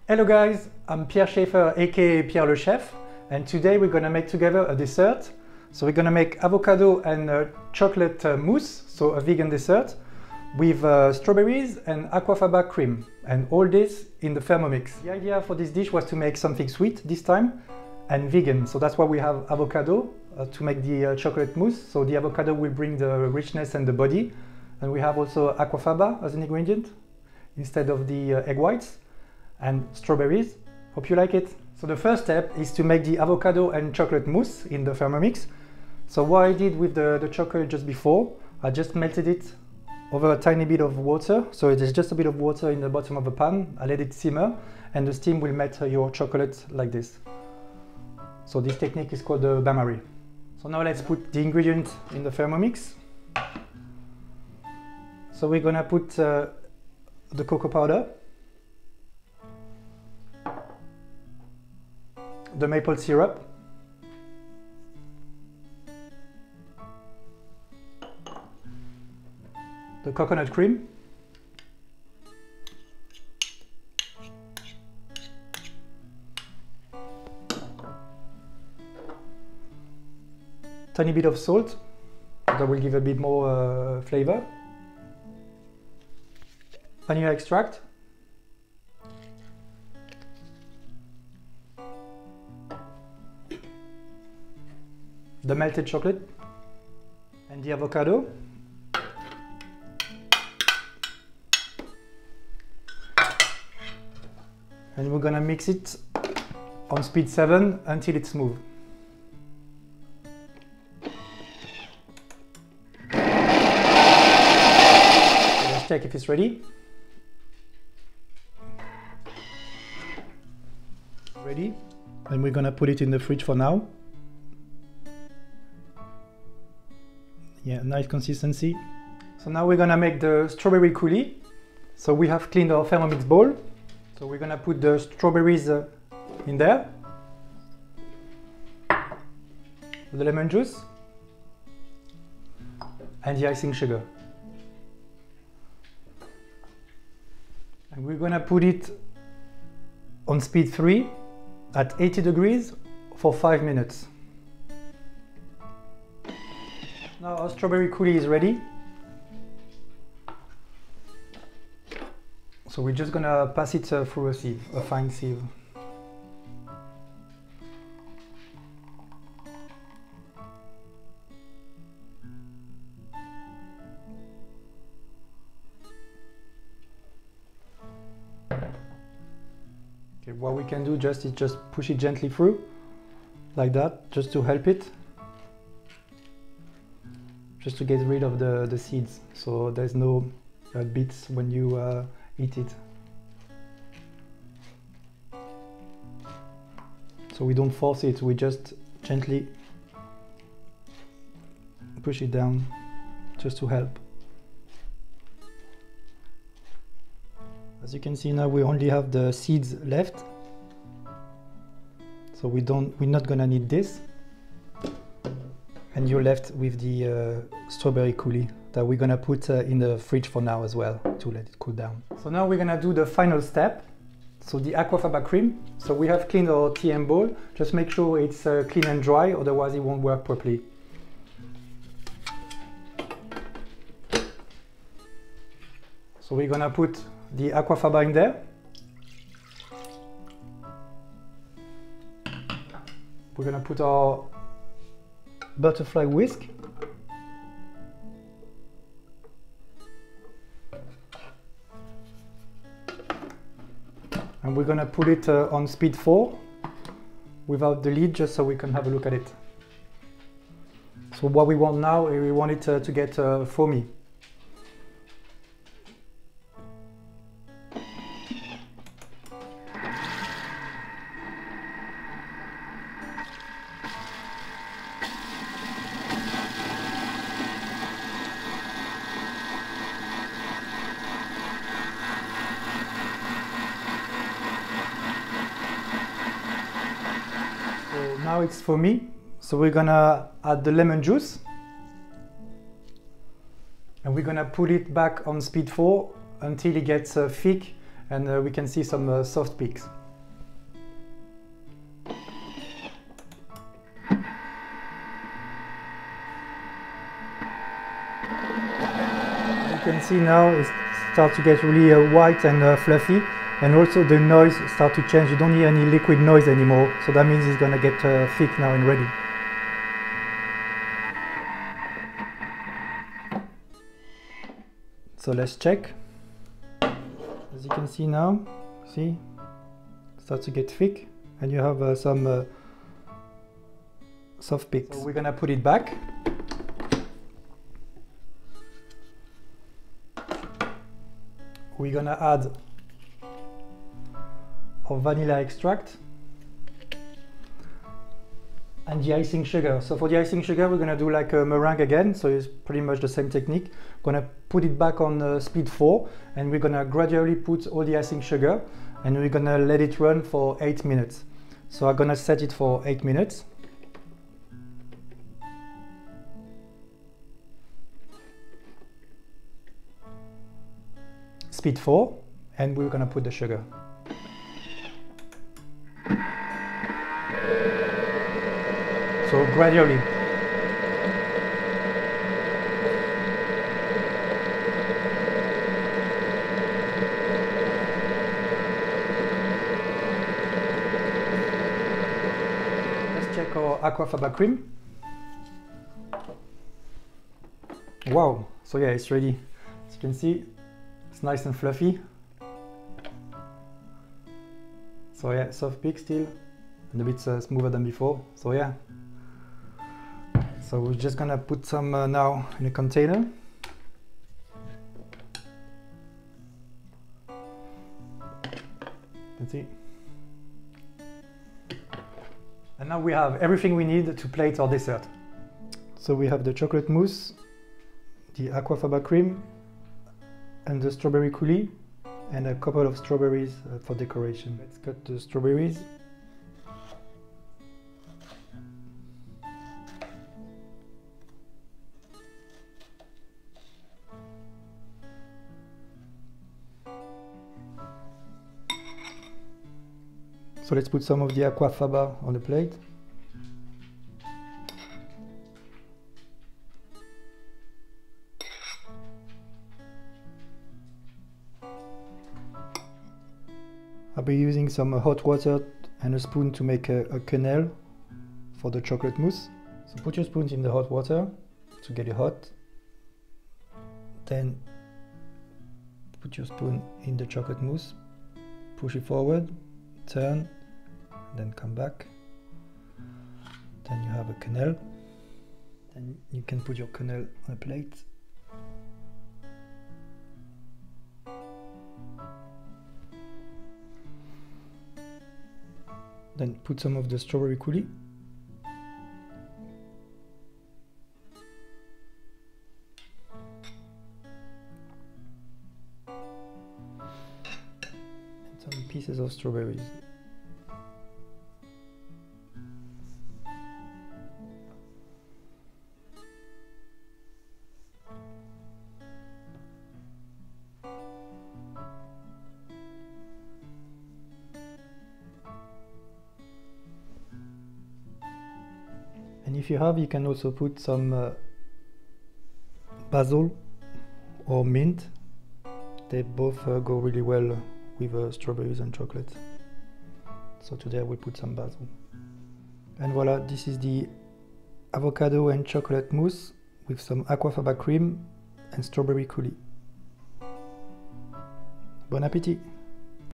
Hello guys, I'm Pierre Schaeffer aka Pierre Le Chef, and today we're gonna make together a dessert. So we're gonna make avocado and chocolate mousse, so a vegan dessert, with strawberries and aquafaba cream, and all this in the Thermomix. The idea for this dish was to make something sweet this time and vegan, so that's why we have avocado to make the chocolate mousse. So the avocado will bring the richness and the body, and we have also aquafaba as an ingredient instead of the egg whites, and strawberries. Hope you like it. So the first step is to make the avocado and chocolate mousse in the Thermomix. So what I did with the chocolate just before, I just melted it over a tiny bit of water. So it is just a bit of water in the bottom of a pan. I let it simmer and the steam will melt your chocolate like this. So this technique is called the bain-marie. So now let's put the ingredients in the Thermomix. So we're gonna put the cocoa powder, the maple syrup, the coconut cream, tiny bit of salt that will give a bit more flavor, vanilla extract, the melted chocolate, and the avocado. And we're gonna mix it on speed 7 until it's smooth. Let's check if it's ready. Ready. And we're gonna put it in the fridge for now. Yeah, nice consistency. So now we're gonna make the strawberry coulis. So we have cleaned our Thermomix bowl. So we're gonna put the strawberries in there, the lemon juice, and the icing sugar. And we're gonna put it on speed 3 at 80 degrees for 5 minutes. Now our strawberry coulis is ready. So we're just gonna pass it through a sieve, a fine sieve. Okay, what we can do is just push it gently through, like that, just to help it. Just to get rid of the seeds, so there's no bits when you eat it. So we don't force it, we just gently push it down, just to help. As you can see now, we only have the seeds left, so we're not gonna need this. And you're left with the strawberry coulis that we're gonna put in the fridge for now as well to let it cool down. So now we're gonna do the final step, so the aquafaba cream. So we have cleaned our TM bowl, just make sure it's clean and dry, otherwise it won't work properly. So we're gonna put the aquafaba in there. We're gonna put our butterfly whisk, and we're gonna put it on speed 4 without the lid, just so we can have a look at it. So what we want now is we want it to get foamy. Now it's foamy, so we're gonna add the lemon juice and we're gonna put it back on speed 4 until it gets thick and we can see some soft peaks. can see now it starts to get really white and fluffy, and also the noise starts to change. You don't hear any liquid noise anymore, so that means it's gonna get thick now and ready. So let's check. As you can see now, see, it starts to get thick, and you have some soft peaks. So we're gonna put it back. We're gonna add our vanilla extract and the icing sugar. So for the icing sugar, we're gonna do like a meringue again, so it's pretty much the same technique. Gonna put it back on speed 4, and we're gonna gradually put all the icing sugar, and we're gonna let it run for 8 minutes. So I'm gonna set it for 8 minutes. Speed 4, and we're gonna put the sugar. So gradually. Let's check our aquafaba cream. Wow, so yeah, it's ready. As you can see, it's nice and fluffy. So yeah, soft peak still, and a bit smoother than before. So yeah. So we're just gonna put some now in a container. You can see. And now we have everything we need to plate our dessert. So we have the chocolate mousse, the aquafaba cream, and the strawberry coulis, and a couple of strawberries for decoration. Let's cut the strawberries. So let's put some of the aquafaba on the plate. I'll be using some hot water and a spoon to make a quenelle for the chocolate mousse. So put your spoons in the hot water to get it hot. Then put your spoon in the chocolate mousse, push it forward, turn, then come back. Then you have a quenelle. Then you can put your quenelle on a plate. Then put some of the strawberry coulis. And some pieces of strawberries. And if you have, you can also put some basil or mint. They both go really well with strawberries and chocolate. So today I will put some basil. And voila, this is the avocado and chocolate mousse with some aquafaba cream and strawberry coulis. Bon appétit!